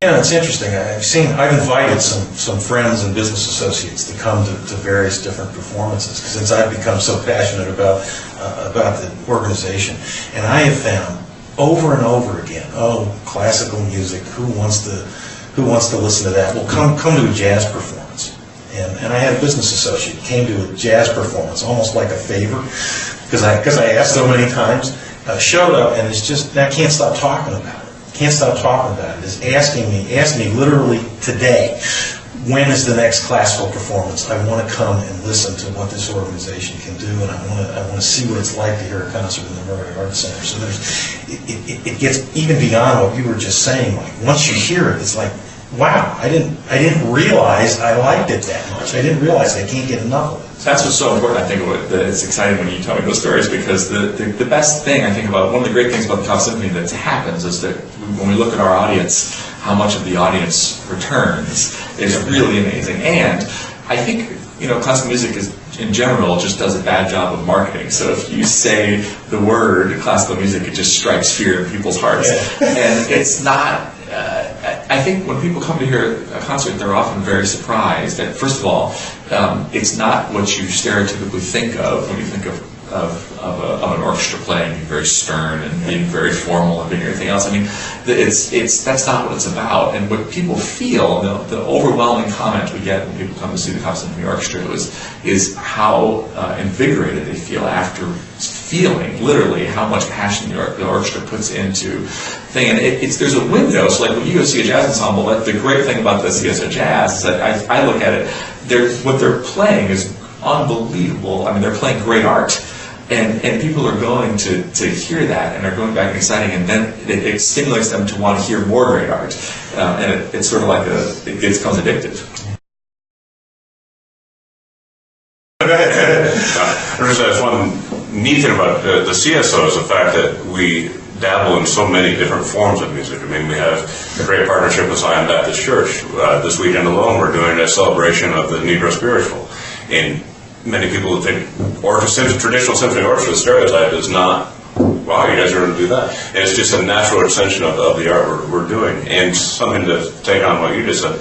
Yeah, it's interesting. I've invited some friends and business associates to come to various different performances since I've become so passionate about the organization. And I have found over and over again, oh, classical music, who wants to listen to that? Well, come to a jazz performance. And I had a business associate who came to a jazz performance almost like a favor because I asked so many times, showed up, and it's just, I can't stop talking about it. Can't stop talking about it. Is asked me literally today, when is the next classical performance? I want to come and listen to what this organization can do, and I want to see what it's like to hear a concert in the Murray Arts Center. So it gets even beyond what you were just saying. Like once you hear it, it's like, wow, I didn't realize I liked it that much. I didn't realize I can't get enough of it. That's what's so important, I think, that it's exciting when you tell me those stories, because the best thing, I think, about one of the great things about the Cobb Symphony that happens is that when we look at our audience, how much of the audience returns is really amazing. And I think, classical music is, in general, just does a bad job of marketing. So if you say the word classical music, it just strikes fear in people's hearts. And it's not... I think when people come to hear a concert, they're often very surprised that, first of all, it's not what you stereotypically think of when you think of an orchestra playing, being very stern and being very formal and being everything else. I mean, that's not what it's about. And what people feel, the overwhelming comment we get when people come to see the Cobb Symphony Orchestra is how invigorated they feel after feeling literally how much passion the orchestra puts into thing. And there's a window. So like when you go see a jazz ensemble, the great thing about the CSO Jazz is that I look at it, what they're playing is unbelievable. I mean, they're playing great art. And people are going to hear that and are going back and exciting, and then it stimulates them to want to hear more great art. And it's sort of like it becomes addictive. There's one neat thing about the CSO is the fact that we dabble in so many different forms of music. I mean, we have a great partnership with Zion Baptist Church. This weekend alone, we're doing a celebration of the Negro spiritual. And many people would think traditional symphony orchestra stereotype is not, wow, you guys are going to do that. And it's just a natural extension of the art we're doing. And something to take on what you just said,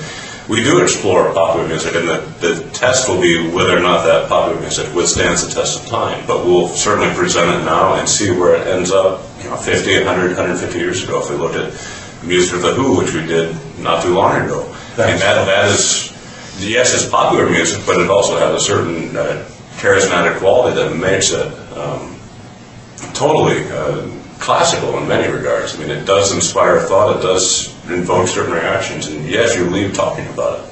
we do explore popular music, and the test will be whether or not that popular music withstands the test of time. But we'll certainly present it now and see where it ends up 50, 100, 150 years ago if we look at music of The Who, which we did not too long ago. And that is, yes, it's popular music, but it also has a certain charismatic quality that makes it totally classical in many regards. I mean, it does inspire thought, it does invoke certain reactions, and yes, you leave talking about it.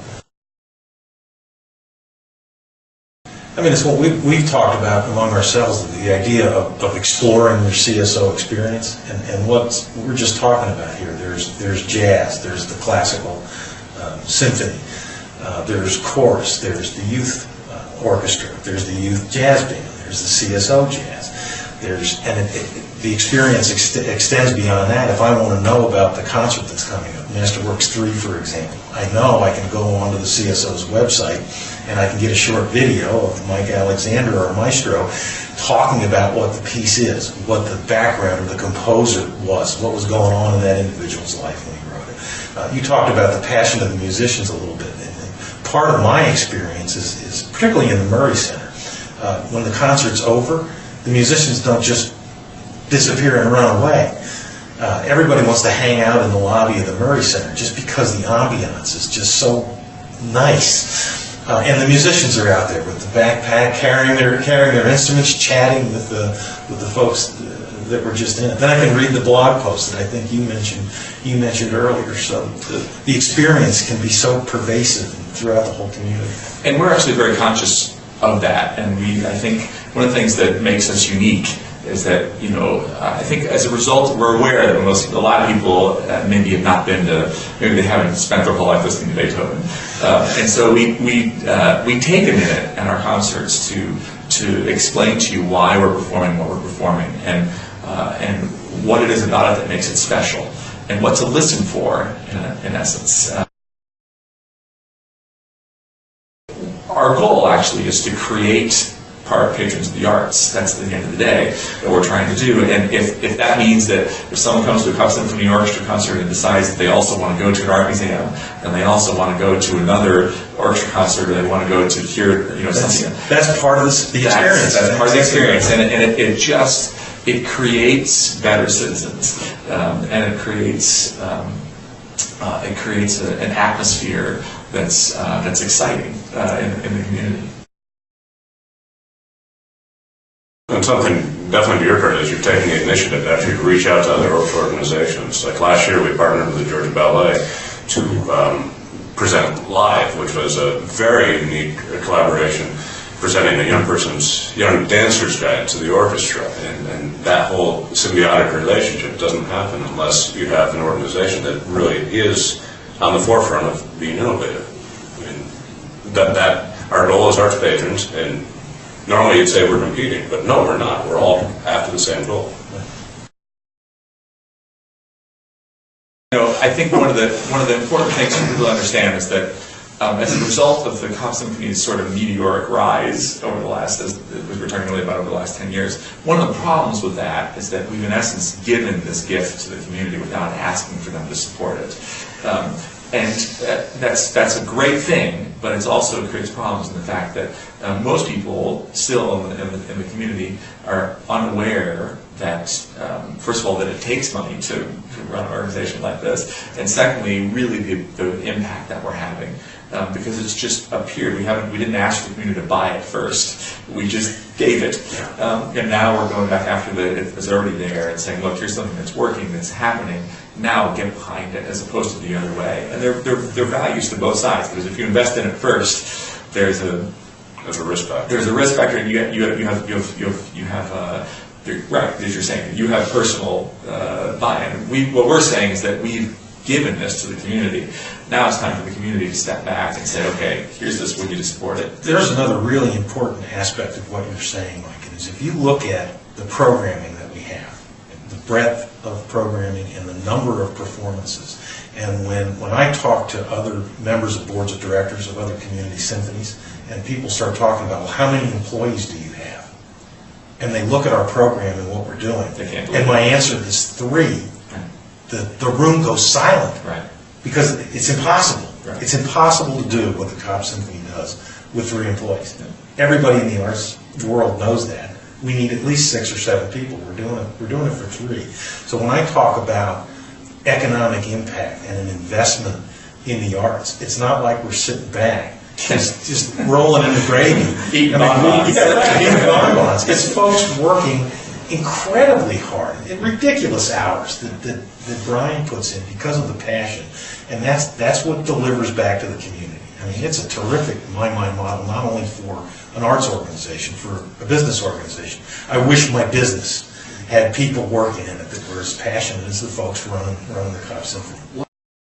I mean, it's what we've talked about among ourselves, the idea of exploring your CSO experience, and what we're just talking about here. There's jazz, there's the classical symphony, there's chorus, there's the youth orchestra, there's the youth jazz band, there's the CSO jazz. The experience extends beyond that. If I want to know about the concert that's coming up, Masterworks 3, for example, I know I can go onto the CSO's website and I can get a short video of Mike Alexander or Maestro talking about what the piece is, what the background of the composer was, what was going on in that individual's life when he wrote it. You talked about the passion of the musicians a little bit. And part of my experience is particularly in the Murray Center, when the concert's over, the musicians don't just disappear and run away. Everybody wants to hang out in the lobby of the Murray Center just because the ambiance is just so nice. And the musicians are out there with the backpack, carrying their instruments, chatting with the folks that were just in it. Then I can read the blog post that I think you mentioned earlier. So the experience can be so pervasive throughout the whole community. And we're actually very conscious of that. And I think one of the things that makes us unique is that, I think as a result, we're aware that a lot of people maybe have not been to, maybe they haven't spent their whole life listening to Beethoven. And so we take a minute at our concerts to explain to you why we're performing what we're performing, and what it is about it that makes it special, and what to listen for, in essence. Our goal actually is to create patrons of the arts. That's at the end of the day that we're trying to do. And if that means that if someone comes to a Cobb Symphony Orchestra concert and decides that they also want to go to an art museum, and they also want to go to another orchestra concert, or they want to go to hear, something. That's part of the experience. That's part of the experience, and it creates better citizens, and it creates an atmosphere that's exciting in the community. And something definitely to your credit is you're taking the initiative to actually reach out to other organizations. Like last year, we partnered with the Georgia Ballet to present live, which was a very unique collaboration, presenting a young dancer's guide to the orchestra, and that whole symbiotic relationship doesn't happen unless you have an organization that really is on the forefront of being innovative. I mean, that our goal as arts patrons, and normally you'd say we're competing, but no, we're not. We're all after the same goal. I think one of the important things for people to understand is that as a result of the Cobb Symphony's sort of meteoric rise over the last, as we were talking earlier about over the last 10 years, one of the problems with that is that we've in essence given this gift to the community without asking for them to support it. And that's a great thing, but it also creates problems in the fact that most people still in the community are unaware that, first of all, that it takes money to run an organization like this, and secondly, really the impact that we're having. Because it's just appeared. We didn't ask the community to buy it first. We just gave it, and now we're going back after it was already there and saying, look, here's something that's working, that's happening. Now get behind it, as opposed to the other way. And there are values to both sides, because if you invest in it first, there's a risk factor. There's a risk factor, and you have right, as you're saying, you have personal buy-in. What we're saying is that we've given this to the community. Now it's time for the community to step back and say, okay, here's this, we need to support it. There's another really important aspect of what you're saying, Mike, is if you look at the programming that we have, the breadth of programming and the number of performances, and when I talk to other members of boards of directors of other community symphonies, and people start talking about, well, how many employees do you have? And they look at our program and what we're doing, and my answer is 3. The room goes silent, right? Because it's impossible. Right. It's impossible to do what the Cobb Symphony does with 3 employees. Yeah. Everybody in the arts world knows that. We need at least 6 or 7 people. We're doing it for 3. So when I talk about economic impact and an investment in the arts, it's not like we're sitting back just rolling in the gravy. Eating bonbons. Eating bonbons. It's folks working incredibly hard, in ridiculous hours that Brian puts in because of the passion, and that's what delivers back to the community. I mean, it's a terrific, in my mind, model, not only for an arts organization, for a business organization. I wish my business had people working in it that were as passionate as the folks running the Cobb Symphony.